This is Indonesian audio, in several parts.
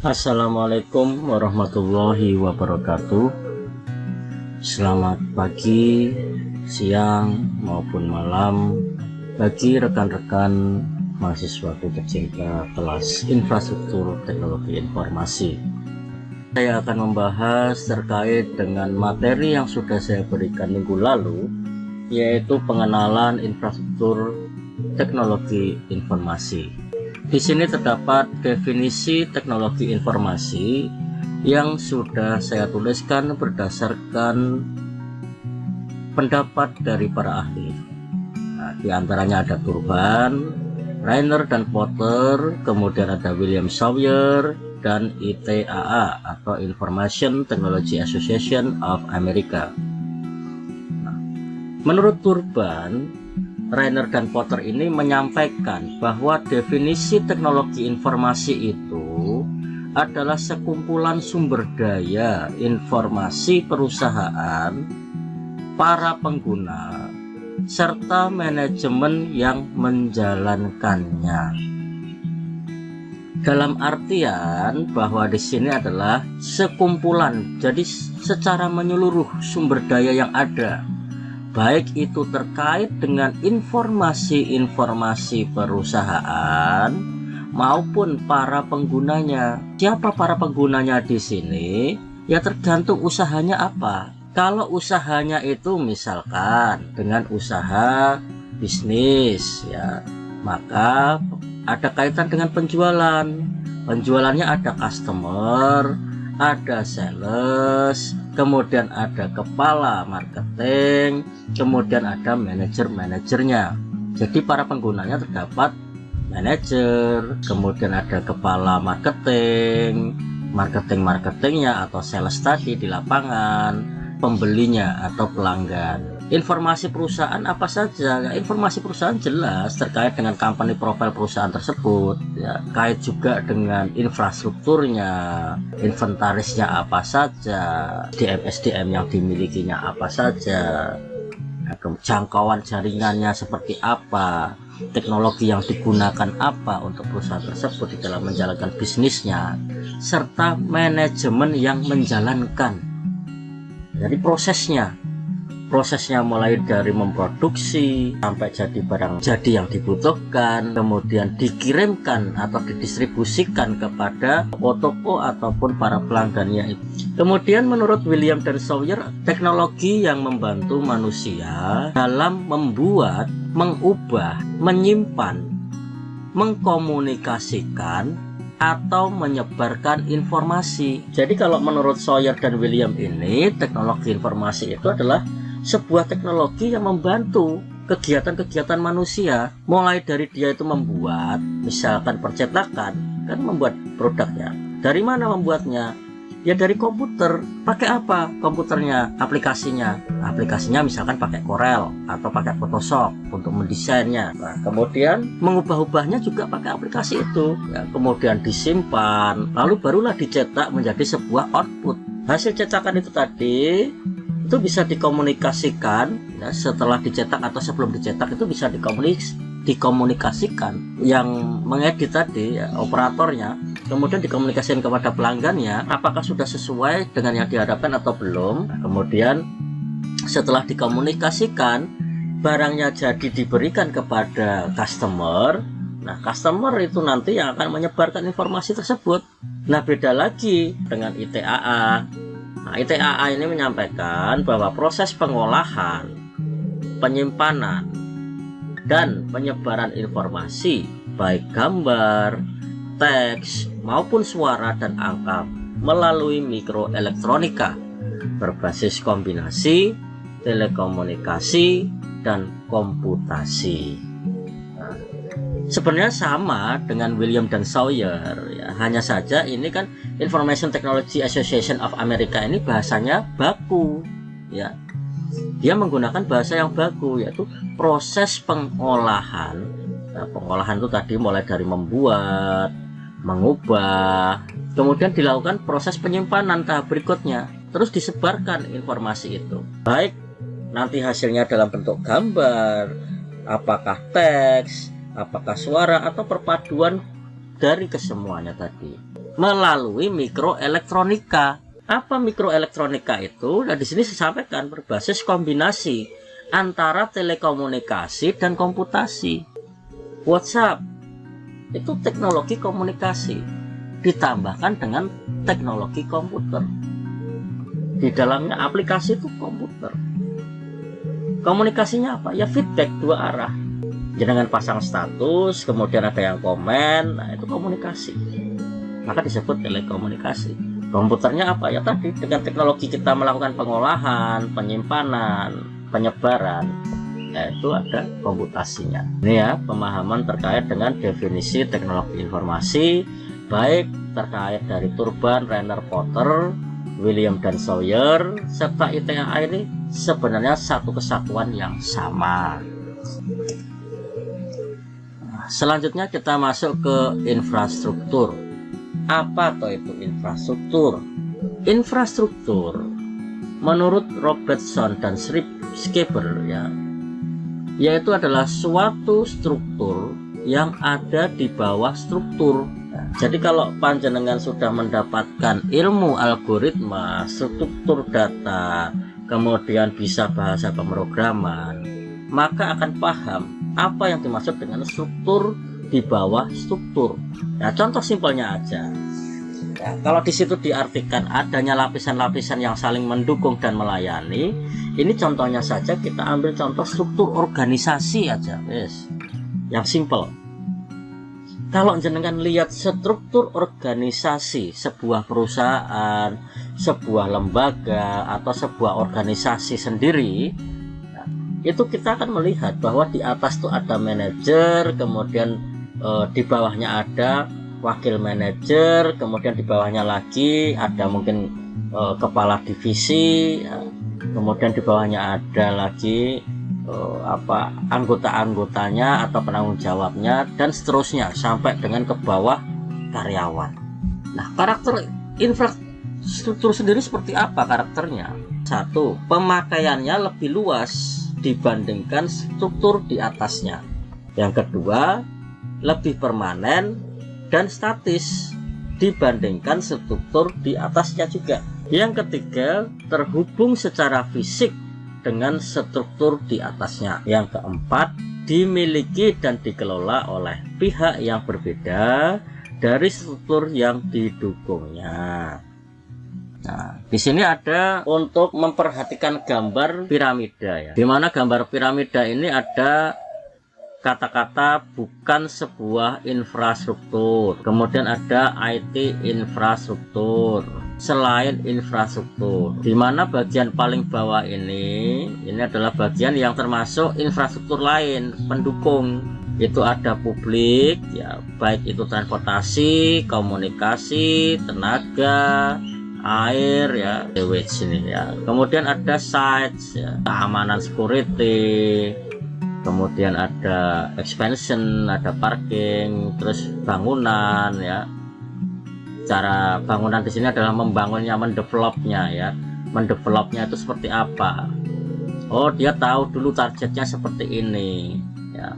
Assalamualaikum warahmatullahi wabarakatuh. Selamat pagi, siang maupun malam bagi rekan-rekan mahasiswa tercinta kelas infrastruktur teknologi informasi. Saya akan membahas terkait dengan materi yang sudah saya berikan minggu lalu, yaitu pengenalan infrastruktur teknologi informasi. Di sini terdapat definisi teknologi informasi yang sudah saya tuliskan berdasarkan pendapat dari para ahli. Di antaranya ada Turban, Rainer dan Porter, kemudian ada William Sawyer, dan ITAA atau Information Technology Association of America. Menurut Turban, Rainer dan Porter ini menyampaikan bahwa definisi teknologi informasi itu adalah sekumpulan sumber daya informasi perusahaan, para pengguna, serta manajemen yang menjalankannya. Dalam artian bahwa di sini adalah sekumpulan, jadi secara menyeluruh sumber daya yang ada, baik itu terkait dengan informasi-informasi perusahaan maupun para penggunanya. Siapa para penggunanya di sini? Ya tergantung usahanya apa. Kalau usahanya itu misalkan dengan usaha bisnis, ya, maka ada kaitan dengan penjualan. Penjualannya ada customer, ada sales, kemudian ada kepala marketing, kemudian ada manajer-manajernya. Jadi para penggunanya terdapat manajer, kemudian ada kepala marketingnya atau sales tadi di lapangan, pembelinya atau pelanggan. Informasi perusahaan apa saja? Informasi perusahaan jelas terkait dengan company profile perusahaan tersebut, ya, kait juga dengan infrastrukturnya, inventarisnya apa saja, SDM yang dimilikinya apa saja, jangkauan jaringannya seperti apa, teknologi yang digunakan apa untuk perusahaan tersebut di dalam menjalankan bisnisnya, serta manajemen yang menjalankan. Jadi prosesnya mulai dari memproduksi sampai jadi barang jadi yang dibutuhkan, kemudian dikirimkan atau didistribusikan kepada toko-toko ataupun para pelanggannya. Kemudian menurut William dan Sawyer, teknologi yang membantu manusia dalam membuat, mengubah, menyimpan, mengkomunikasikan, atau menyebarkan informasi. Jadi kalau menurut Sawyer dan William ini, teknologi informasi itu adalah sebuah teknologi yang membantu kegiatan-kegiatan manusia, mulai dari dia itu membuat, misalkan percetakan, kan membuat produknya. Dari mana membuatnya? Ya dari komputer. Pakai apa komputernya? Aplikasinya misalkan pakai Corel atau pakai Photoshop untuk mendesainnya. Nah, kemudian mengubah-ubahnya juga pakai aplikasi itu. Ya, kemudian disimpan, lalu barulah dicetak menjadi sebuah output. Hasil cetakan itu tadi itu bisa dikomunikasikan, ya, setelah dicetak atau sebelum dicetak itu bisa dikomunikasikan. Yang mengedit tadi, ya, operatornya, kemudian dikomunikasikan kepada pelanggannya apakah sudah sesuai dengan yang diharapkan atau belum. Nah, kemudian setelah dikomunikasikan, barangnya jadi diberikan kepada customer. Nah, customer itu nanti yang akan menyebarkan informasi tersebut. Nah, beda lagi dengan ITAA. Nah, ITAA ini menyampaikan bahwa proses pengolahan, penyimpanan, dan penyebaran informasi baik gambar, teks, maupun suara dan angka melalui mikroelektronika berbasis kombinasi, telekomunikasi, dan komputasi. Nah, sebenarnya sama dengan William dan Sawyer, ya, hanya saja ini kan Information Technology Association of America ini bahasanya baku, ya. Dia menggunakan bahasa yang baku, yaitu proses pengolahan. Nah, pengolahan itu tadi mulai dari membuat, mengubah, kemudian dilakukan proses penyimpanan tahap berikutnya, terus disebarkan informasi itu, baik nanti hasilnya dalam bentuk gambar, apakah teks, apakah suara, atau perpaduan dari kesemuanya tadi melalui mikroelektronika. Apa mikroelektronika itu? Nah, di sini saya sampaikan berbasis kombinasi antara telekomunikasi dan komputasi. WhatsApp itu teknologi komunikasi ditambahkan dengan teknologi komputer. Di dalamnya aplikasi itu komputer. Komunikasinya apa? Ya feedback dua arah. Jangan pasang status, kemudian ada yang komen, nah itu komunikasi. Maka disebut telekomunikasi. Komputernya apa? Ya tadi dengan teknologi kita melakukan pengolahan, penyimpanan, penyebaran, yaitu ada komputasinya. Ini ya pemahaman terkait dengan definisi teknologi informasi, baik terkait dari Turban, Rainer Potter, William dan Sawyer, serta ITAA ini sebenarnya satu kesatuan yang sama. Selanjutnya kita masuk ke infrastruktur. Apa itu infrastruktur? Infrastruktur menurut Robertson dan Schreiber ya, yaitu adalah suatu struktur yang ada di bawah struktur. Jadi kalau panjenengan sudah mendapatkan ilmu algoritma, struktur data, kemudian bisa bahasa pemrograman, maka akan paham apa yang dimaksud dengan struktur di bawah struktur. Nah, contoh simpelnya aja. Ya, kalau di situ diartikan adanya lapisan-lapisan yang saling mendukung dan melayani, ini contohnya saja kita ambil contoh struktur organisasi aja, yes. Yang simpel. Kalau jenengan lihat struktur organisasi sebuah perusahaan, sebuah lembaga, atau sebuah organisasi sendiri, nah, itu kita akan melihat bahwa di atas itu ada manajer, kemudian di bawahnya ada wakil manajer, kemudian di bawahnya lagi ada mungkin kepala divisi, kemudian di bawahnya ada lagi anggota-anggotanya atau penanggung jawabnya, dan seterusnya sampai dengan ke bawah karyawan. Nah, karakter infrastruktur sendiri seperti apa karakternya? Satu, pemakaiannya lebih luas dibandingkan struktur di atasnya. Yang kedua, lebih permanen dan statis dibandingkan struktur di atasnya juga. Yang ketiga, terhubung secara fisik dengan struktur di atasnya. Yang keempat, dimiliki dan dikelola oleh pihak yang berbeda dari struktur yang didukungnya. Nah, di sini ada untuk memperhatikan gambar piramida ya. Di mana gambar piramida ini ada kata-kata bukan sebuah infrastruktur. Kemudian ada IT infrastruktur, selain infrastruktur, di mana bagian paling bawah ini adalah bagian yang termasuk infrastruktur lain pendukung. Itu ada publik ya, baik itu transportasi, komunikasi, tenaga, air ya, sewage ini ya. Kemudian ada sites ya, keamanan security, kemudian ada expansion, ada parking, terus bangunan ya. Cara bangunan di sini adalah membangunnya, mendevelopnya ya. Mendevelopnya itu seperti apa? Oh, dia tahu dulu targetnya seperti ini ya.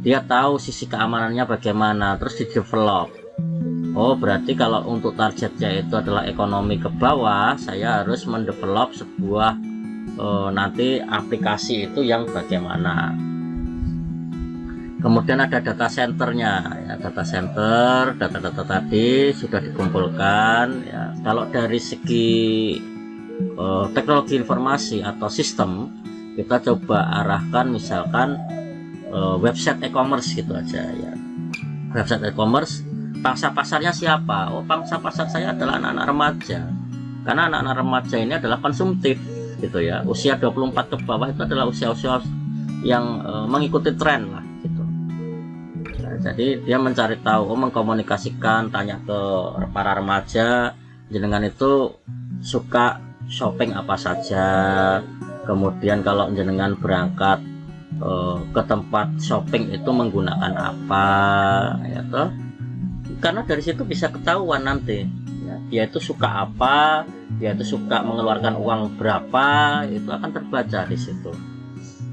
Dia tahu sisi keamanannya bagaimana, terus didevelop. Oh, berarti kalau untuk targetnya itu adalah ekonomi ke bawah, saya harus mendevelop sebuah nanti aplikasi itu yang bagaimana. Kemudian ada data centernya ya, data center, data-data tadi sudah dikumpulkan ya. Kalau dari segi teknologi informasi atau sistem, kita coba arahkan misalkan website e-commerce gitu aja ya. Website e-commerce, pangsa pasarnya siapa? Oh, pangsa pasar saya adalah anak-anak remaja, karena anak-anak remaja ini adalah konsumtif gitu ya. Usia 24 ke bawah itu adalah usia-usia yang mengikuti tren lah gitu. Jadi dia mencari tahu, mengkomunikasikan, tanya ke para remaja, jenengan itu suka shopping apa saja, kemudian kalau jenengan berangkat ke tempat shopping itu menggunakan apa ya toh? Karena dari situ bisa ketahuan nanti ya, dia itu suka apa, dia itu suka mengeluarkan uang berapa, itu akan terbaca di situ.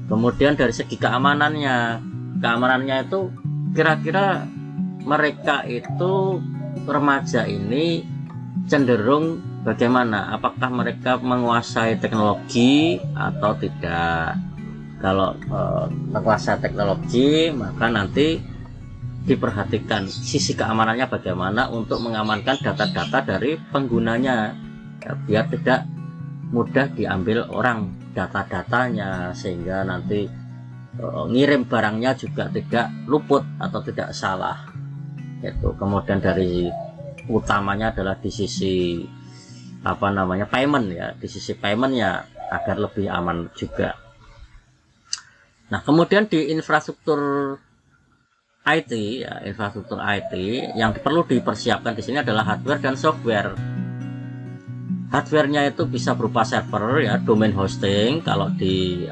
Kemudian dari segi keamanannya itu kira-kira mereka itu remaja ini cenderung bagaimana? Apakah mereka menguasai teknologi atau tidak? Kalau menguasai teknologi, maka nanti diperhatikan sisi keamanannya bagaimana untuk mengamankan data-data dari penggunanya, ya, biar tidak mudah diambil orang data-datanya, sehingga nanti ngirim barangnya juga tidak luput atau tidak salah. Itu kemudian dari utamanya adalah di sisi payment, ya, di sisi paymentnya agar lebih aman juga. Nah, kemudian di infrastruktur IT, ya, infrastruktur IT yang perlu dipersiapkan di sini adalah hardware dan software. Hardwarenya itu bisa berupa server, ya, domain hosting. Kalau di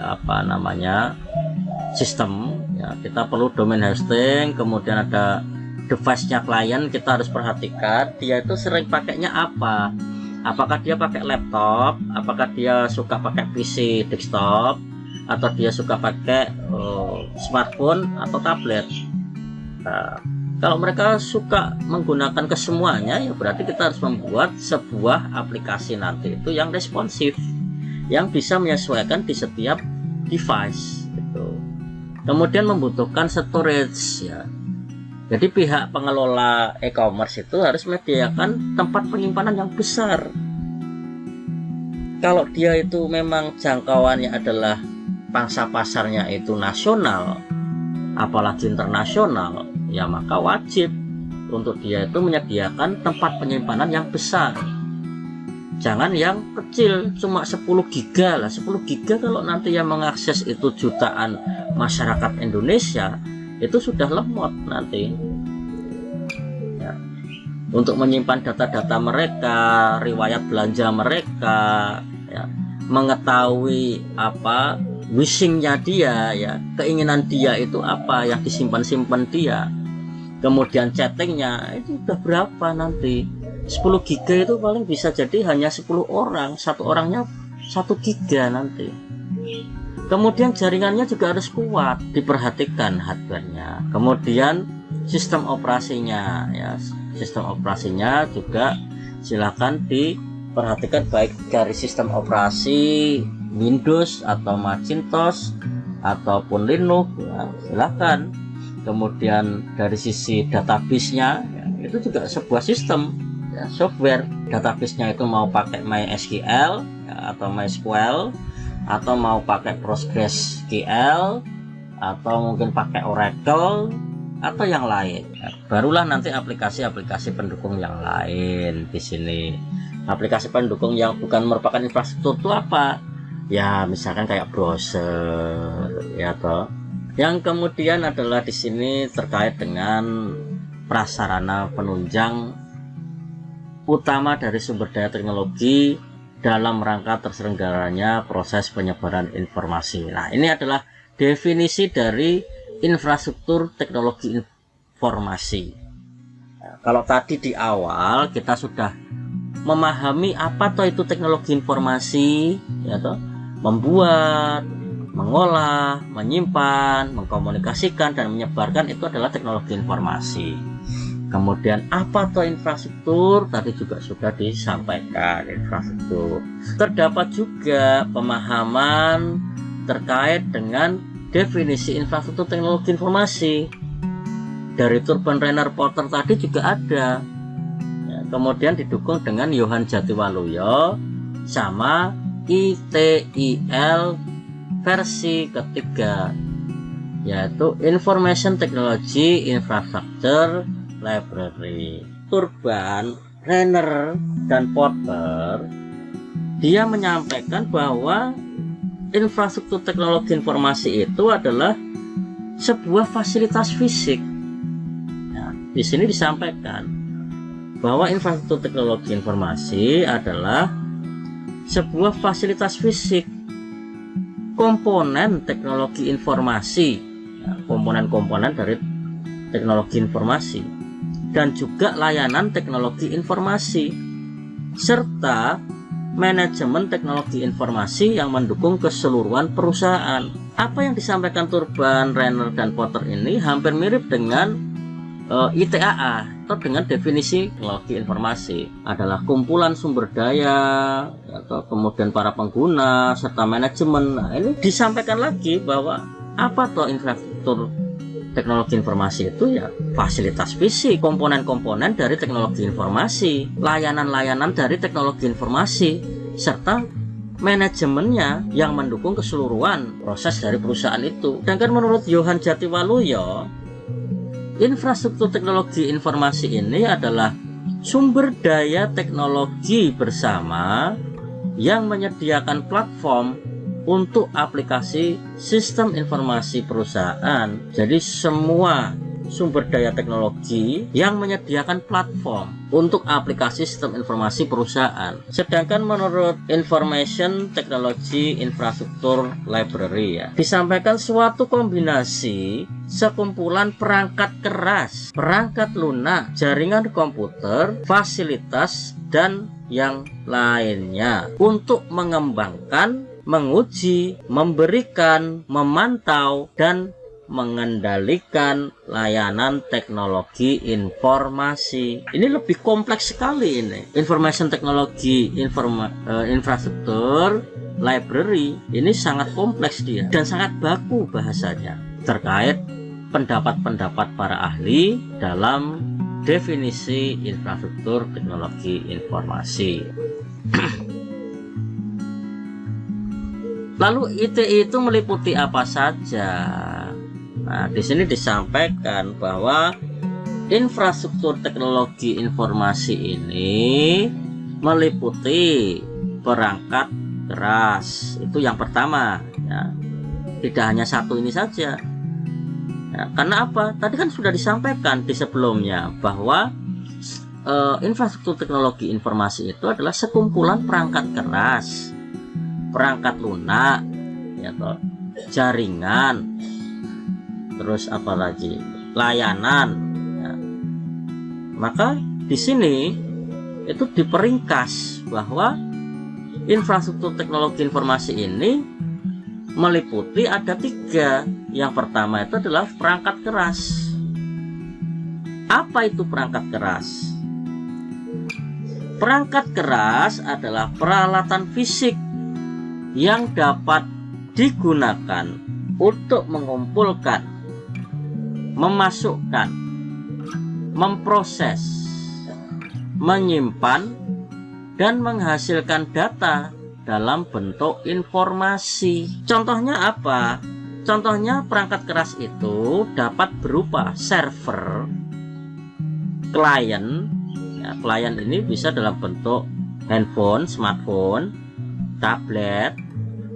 sistem, ya, kita perlu domain hosting. Kemudian ada device-nya klien, kita harus perhatikan dia itu sering pakainya apa. Apakah dia pakai laptop, apakah dia suka pakai PC desktop, atau dia suka pakai smartphone atau tablet. Nah, kalau mereka suka menggunakan kesemuanya, ya berarti kita harus membuat sebuah aplikasi nanti itu yang responsif, yang bisa menyesuaikan di setiap device gitu. Kemudian membutuhkan storage, ya. Jadi pihak pengelola e-commerce itu harus menyediakan tempat penyimpanan yang besar. Kalau dia itu memang jangkauannya adalah pangsa pasarnya itu nasional, apalagi internasional, ya maka wajib untuk dia itu menyediakan tempat penyimpanan yang besar. Jangan yang kecil, cuma 10 giga lah. 10 giga kalau nanti yang mengakses itu jutaan masyarakat Indonesia, itu sudah lemot nanti, ya. Untuk menyimpan data-data mereka, riwayat belanja mereka, ya, mengetahui wishingnya dia, ya, keinginan dia itu apa yang disimpan-simpan dia, kemudian chattingnya itu udah berapa nanti. 10 giga itu paling bisa jadi hanya 10 orang, satu orangnya 1 giga nanti. Kemudian jaringannya juga harus kuat, diperhatikan hardwarenya. Kemudian sistem operasinya, ya, sistem operasinya juga silakan diperhatikan, baik dari sistem operasi Windows atau Macintosh ataupun Linux, ya, silakan. Kemudian dari sisi database-nya, ya, itu juga sebuah sistem, ya, software. Database-nya itu mau pakai MySQL, ya, atau MySQL, atau mau pakai PostgreSQL, atau mungkin pakai Oracle atau yang lain, ya, barulah nanti aplikasi-aplikasi pendukung yang lain di sini. Aplikasi pendukung yang bukan merupakan infrastruktur itu apa? Ya, misalkan kayak browser, ya toh. Yang kemudian adalah di sini terkait dengan prasarana penunjang utama dari sumber daya teknologi dalam rangka terselenggaranya proses penyebaran informasi. Nah, ini adalah definisi dari infrastruktur teknologi informasi. Nah, kalau tadi di awal kita sudah memahami apa toh itu teknologi informasi, ya toh, membuat, mengolah, menyimpan, mengkomunikasikan dan menyebarkan, itu adalah teknologi informasi. Kemudian apa toh infrastruktur, tadi juga sudah disampaikan. Infrastruktur terdapat juga pemahaman terkait dengan definisi infrastruktur teknologi informasi dari Turban Rainer Porter tadi juga ada, ya, kemudian didukung dengan Johan Jatiwaluyo sama ITIL versi ketiga, yaitu Information Technology Infrastructure Library. Turban, Rainer, dan Porter, dia menyampaikan bahwa infrastruktur teknologi informasi itu adalah sebuah fasilitas fisik. Nah, di sini disampaikan bahwa infrastruktur teknologi informasi adalah sebuah fasilitas fisik, komponen teknologi informasi, ya, komponen-komponen dari teknologi informasi, dan juga layanan teknologi informasi, serta manajemen teknologi informasi yang mendukung keseluruhan perusahaan. Apa yang disampaikan Turban, Rainer, dan Porter ini hampir mirip dengan ITAA atau dengan definisi teknologi informasi adalah kumpulan sumber daya atau kemudian para pengguna serta manajemen. Nah, ini disampaikan lagi bahwa apa toh infrastruktur teknologi informasi itu ya fasilitas fisik, komponen-komponen dari teknologi informasi, layanan-layanan dari teknologi informasi, serta manajemennya yang mendukung keseluruhan proses dari perusahaan itu. Sedangkan menurut Johan Jatiwaluyo, infrastruktur teknologi informasi ini adalah sumber daya teknologi bersama yang menyediakan platform untuk aplikasi sistem informasi perusahaan. Jadi semua sumber daya teknologi yang menyediakan platform untuk aplikasi sistem informasi perusahaan. Sedangkan menurut Information Technology Infrastructure Library ya, disampaikan suatu kombinasi sekumpulan perangkat keras, perangkat lunak, jaringan komputer, fasilitas, dan yang lainnya untuk mengembangkan, menguji, memberikan, memantau, dan mengendalikan layanan teknologi informasi. Ini lebih kompleks sekali ini. Information Technology Infrastructure Library ini sangat kompleks dia dan sangat baku bahasanya terkait pendapat-pendapat para ahli dalam definisi infrastruktur teknologi informasi. Lalu ITI itu meliputi apa saja? Nah, di sini disampaikan bahwa infrastruktur teknologi informasi ini meliputi perangkat keras. Itu yang pertama ya. Tidak hanya satu ini saja ya, karena apa? Tadi kan sudah disampaikan di sebelumnya bahwa infrastruktur teknologi informasi itu adalah sekumpulan perangkat keras, perangkat lunak ya toh, jaringan, terus apa lagi, layanan ya. Maka di sini itu diperingkas bahwa infrastruktur teknologi informasi ini meliputi ada 3. Yang pertama itu adalah perangkat keras. Apa itu perangkat keras? Perangkat keras adalah peralatan fisik yang dapat digunakan untuk mengumpulkan, memasukkan, memproses, menyimpan, dan menghasilkan data dalam bentuk informasi. Contohnya apa? Contohnya perangkat keras itu dapat berupa server, klien. Ya, klien ini bisa dalam bentuk handphone, smartphone, tablet,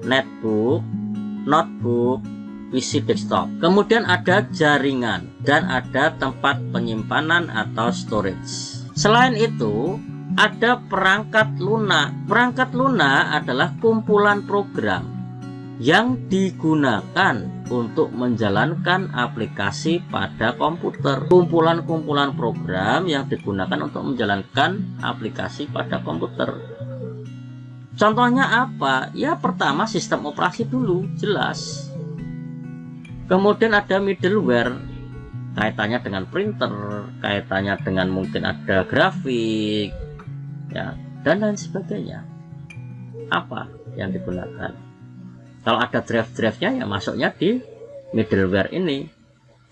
netbook, notebook, PC desktop. Kemudian ada jaringan dan ada tempat penyimpanan atau storage. Selain itu, ada perangkat lunak. Perangkat lunak adalah kumpulan program yang digunakan untuk menjalankan aplikasi pada komputer. Kumpulan-kumpulan program yang digunakan untuk menjalankan aplikasi pada komputer. Contohnya apa? Ya pertama sistem operasi dulu, jelas. Kemudian ada middleware, kaitannya dengan printer, kaitannya dengan mungkin ada grafik, ya, dan lain sebagainya. Apa yang digunakan? Kalau ada drive-drive-nya ya masuknya di middleware ini.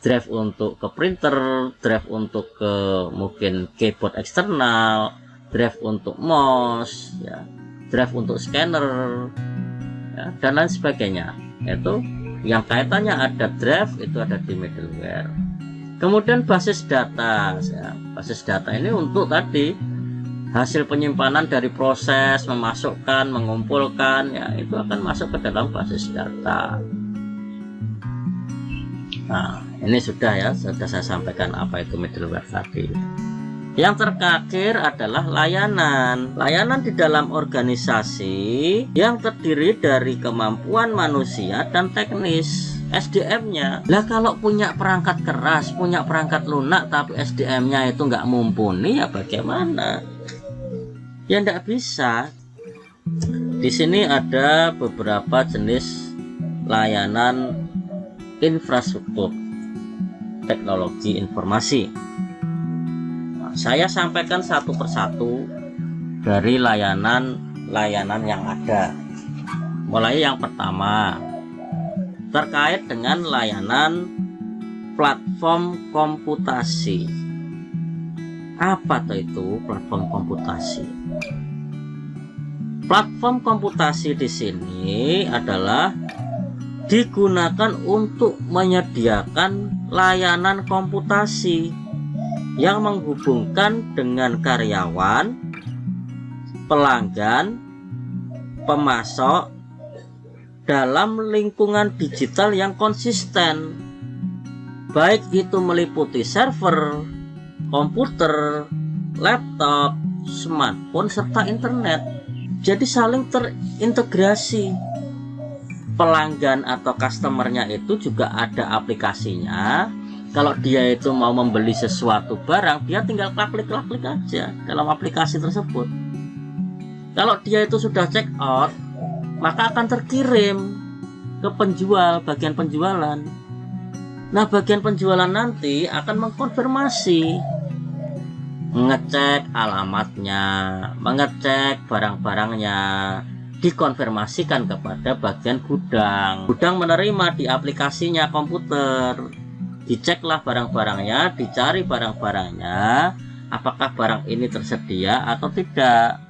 Drive untuk ke printer, drive untuk ke mungkin keyboard eksternal, drive untuk mouse, ya, drive untuk scanner, ya, dan lain sebagainya. Itu yang kaitannya ada drive itu ada di middleware. Kemudian basis data, ya, basis data ini untuk tadi hasil penyimpanan dari proses memasukkan, mengumpulkan, ya itu akan masuk ke dalam basis data. Nah, ini sudah ya, sudah saya sampaikan apa itu middleware tadi. Yang terakhir adalah layanan. Layanan di dalam organisasi yang terdiri dari kemampuan manusia dan teknis, SDM-nya. Lah kalau punya perangkat keras, punya perangkat lunak, tapi SDM-nya itu nggak mumpuni, ya bagaimana? Ya tidak bisa. Di sini ada beberapa jenis layanan infrastruktur teknologi informasi. Nah, saya sampaikan satu persatu dari layanan yang ada. Mulai yang pertama terkait dengan layanan platform komputasi. Apa itu platform komputasi? Platform komputasi di sini adalah digunakan untuk menyediakan layanan komputasi yang menghubungkan dengan karyawan, pelanggan, pemasok dalam lingkungan digital yang konsisten, baik itu meliputi server, komputer, laptop, smartphone, serta internet. Jadi saling terintegrasi. Pelanggan atau customernya itu juga ada aplikasinya. Kalau dia itu mau membeli sesuatu barang, dia tinggal klik aja dalam aplikasi tersebut. Kalau dia itu sudah check out, maka akan terkirim ke penjual, bagian penjualan. Nah, bagian penjualan nanti akan mengkonfirmasi, mengecek alamatnya, mengecek barang-barangnya, dikonfirmasikan kepada bagian gudang. Gudang menerima di aplikasinya komputer, diceklah barang-barangnya, dicari barang-barangnya, apakah barang ini tersedia atau tidak.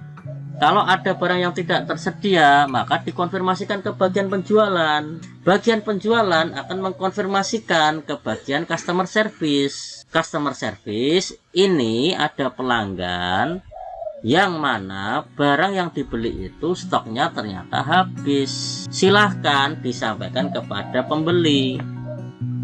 Kalau ada barang yang tidak tersedia, maka dikonfirmasikan ke bagian penjualan. Bagian penjualan akan mengkonfirmasikan ke bagian customer service. Customer service ini ada pelanggan yang mana barang yang dibeli itu stoknya ternyata habis. Silahkan disampaikan kepada pembeli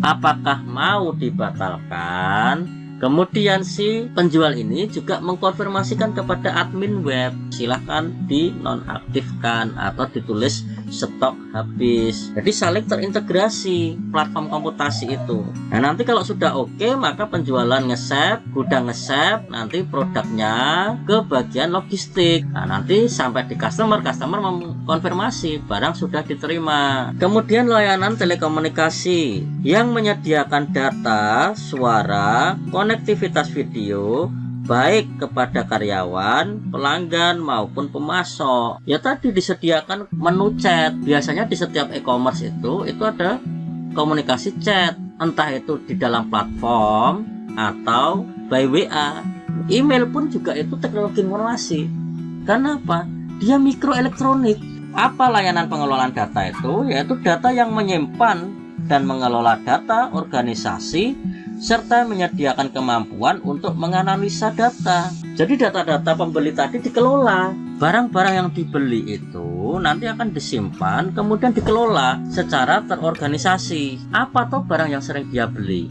apakah mau dibatalkan. Kemudian si penjual ini juga mengkonfirmasikan kepada admin web, silahkan dinonaktifkan atau ditulis stok habis. Jadi saling terintegrasi platform komputasi itu. Nah, nanti kalau sudah oke, maka penjualan nge-save, gudang nge-save nanti produknya ke bagian logistik. Nah, nanti sampai di customer mengkonfirmasi barang sudah diterima. Kemudian layanan telekomunikasi yang menyediakan data, suara, konektivitas video baik kepada karyawan, pelanggan maupun pemasok. Ya tadi disediakan menu chat. Biasanya di setiap e-commerce itu ada komunikasi chat, entah itu di dalam platform atau by WA. Email pun juga itu teknologi informasi. Karena apa? Dia mikroelektronik. Apa layanan pengelolaan data itu? Yaitu data yang menyimpan dan mengelola data organisasi serta menyediakan kemampuan untuk menganalisa data. Jadi data-data pembeli tadi dikelola. Barang-barang yang dibeli itu nanti akan disimpan, kemudian dikelola secara terorganisasi. Apa toh barang yang sering dia beli?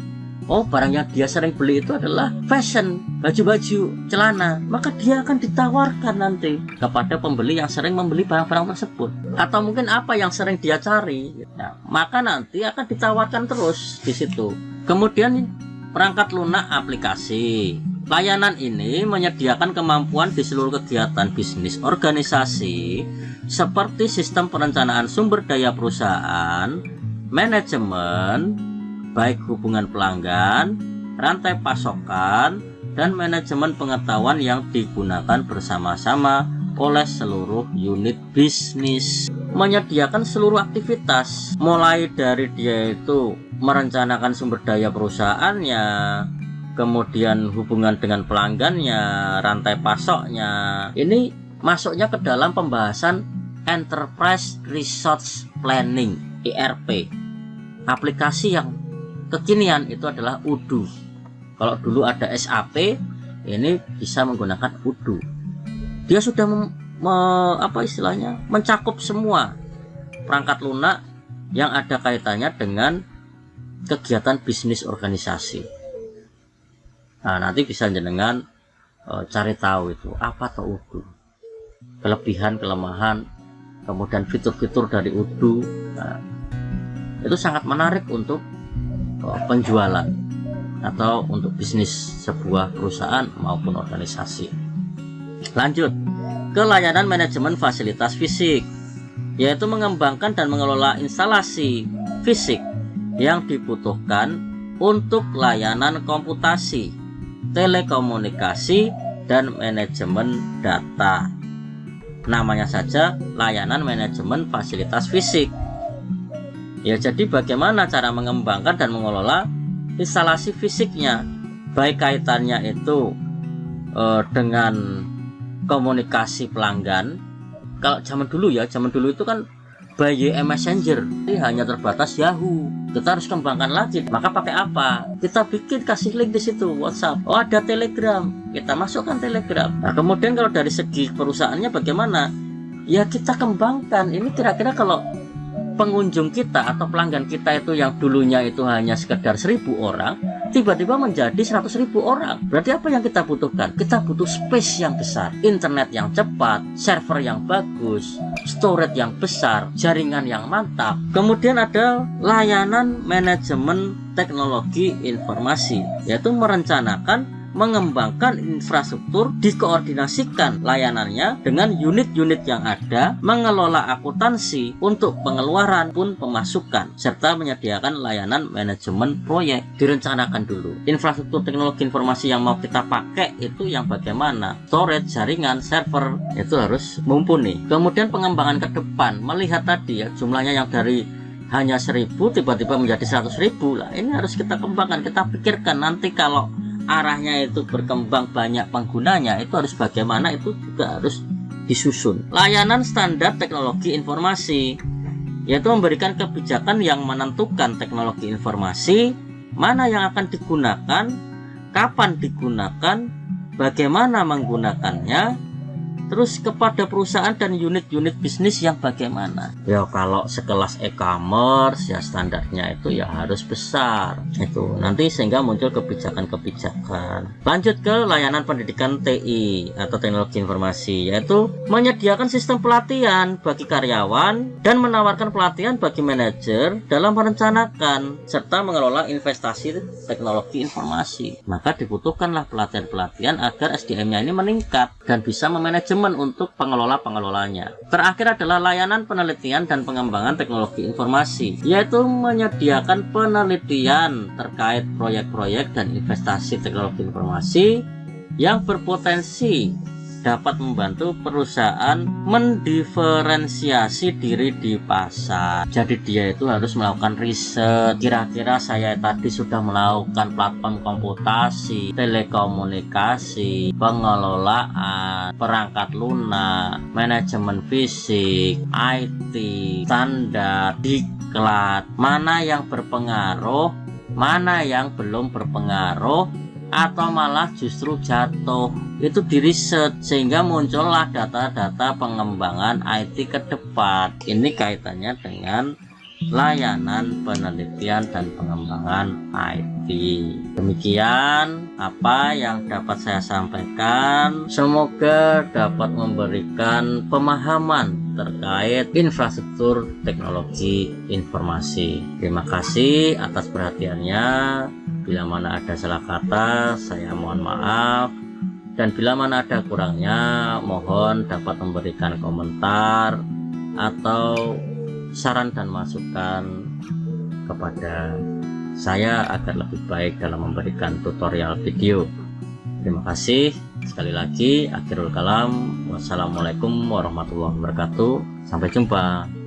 Oh, barang yang dia sering beli itu adalah fashion, baju-baju, celana. Maka dia akan ditawarkan nanti kepada pembeli yang sering membeli barang-barang tersebut. Atau mungkin apa yang sering dia cari. Nah, maka nanti akan ditawarkan terus di situ. Kemudian perangkat lunak aplikasi. Layanan ini menyediakan kemampuan di seluruh kegiatan bisnis organisasi seperti sistem perencanaan sumber daya perusahaan, manajemen, baik hubungan pelanggan, rantai pasokan, dan manajemen pengetahuan yang digunakan bersama-sama oleh seluruh unit bisnis. Menyediakan seluruh aktivitas, mulai dari dia itu merencanakan sumber daya perusahaannya, kemudian hubungan dengan pelanggannya, rantai pasoknya. Ini masuknya ke dalam pembahasan Enterprise Resource Planning (ERP). Aplikasi yang kekinian itu adalah Odoo. Kalau dulu ada SAP, ini bisa menggunakan Odoo. Dia sudah mencakup semua perangkat lunak yang ada kaitannya dengan kegiatan bisnis organisasi. Nah, nanti bisa jenengan cari tahu itu apa tuh Odoo, kelebihan, kelemahan, kemudian fitur-fitur dari Odoo. Nah, itu sangat menarik untuk penjualan atau untuk bisnis sebuah perusahaan maupun organisasi. Lanjut ke layanan manajemen fasilitas fisik, yaitu mengembangkan dan mengelola instalasi fisik yang dibutuhkan untuk layanan komputasi, telekomunikasi, dan manajemen data. Namanya saja layanan manajemen fasilitas fisik. Ya, jadi bagaimana cara mengembangkan dan mengelola instalasi fisiknya, baik kaitannya itu dengan komunikasi pelanggan. Kalau zaman dulu itu kan by Messenger, ini hanya terbatas Yahoo. Kita harus kembangkan lagi, maka pakai apa? Kita bikin, kasih link di situ WhatsApp. Oh, ada Telegram, kita masukkan Telegram. Nah, kemudian kalau dari segi perusahaannya bagaimana? Ya, kita kembangkan. Ini kira-kira kalau pengunjung kita atau pelanggan kita itu yang dulunya itu hanya sekedar 1.000 orang, tiba-tiba menjadi 100.000 orang. Berarti apa yang kita butuhkan? Kita butuh space yang besar, internet yang cepat, server yang bagus, storage yang besar, jaringan yang mantap. Kemudian ada layanan manajemen teknologi informasi, yaitu merencanakan, mengembangkan infrastruktur, dikoordinasikan layanannya dengan unit-unit yang ada, mengelola akuntansi untuk pengeluaran pun pemasukan, serta menyediakan layanan manajemen proyek. Direncanakan dulu infrastruktur teknologi informasi yang mau kita pakai itu yang bagaimana, storage, jaringan, server, itu harus mumpuni. Kemudian pengembangan ke depan, melihat tadi ya, jumlahnya yang dari hanya 1.000 tiba-tiba menjadi 100.000 lah, ini harus kita kembangkan, kita pikirkan nanti kalau arahnya itu berkembang banyak penggunanya, itu harus bagaimana, itu juga harus disusun. Layanan standar teknologi informasi, yaitu memberikan kebijakan yang menentukan teknologi informasi, mana yang akan digunakan, kapan digunakan, bagaimana menggunakannya, terus kepada perusahaan dan unit-unit bisnis yang bagaimana. Ya, kalau sekelas e-commerce ya standarnya itu ya harus besar. Itu nanti sehingga muncul kebijakan-kebijakan. Lanjut ke layanan pendidikan TI atau teknologi informasi, yaitu menyediakan sistem pelatihan bagi karyawan dan menawarkan pelatihan bagi manajer dalam merencanakan serta mengelola investasi teknologi informasi. Maka dibutuhkanlah pelatihan-pelatihan agar SDM-nya ini meningkat dan bisa memanajemen untuk pengelola-pengelolanya. Terakhir adalah layanan penelitian dan pengembangan teknologi informasi, yaitu menyediakan penelitian terkait proyek-proyek dan investasi teknologi informasi yang berpotensi dapat membantu perusahaan mendiferensiasi diri di pasar. Jadi dia itu harus melakukan riset, kira-kira saya tadi sudah melakukan platform komputasi, telekomunikasi, pengelolaan, perangkat lunak, manajemen fisik, IT, standar, diklat, mana yang berpengaruh, mana yang belum berpengaruh, atau malah justru jatuh. Itu diriset sehingga muncullah data-data pengembangan IT ke depan. Ini kaitannya dengan layanan penelitian dan pengembangan IT. Demikian apa yang dapat saya sampaikan. Semoga dapat memberikan pemahaman terkait infrastruktur teknologi informasi. Terima kasih atas perhatiannya. Bila mana ada salah kata, saya mohon maaf. Dan bila mana ada kurangnya, mohon dapat memberikan komentar atau saran dan masukan kepada saya agar lebih baik dalam memberikan tutorial video. Terima kasih. Sekali lagi, akhirul kalam. Wassalamualaikum warahmatullahi wabarakatuh. Sampai jumpa.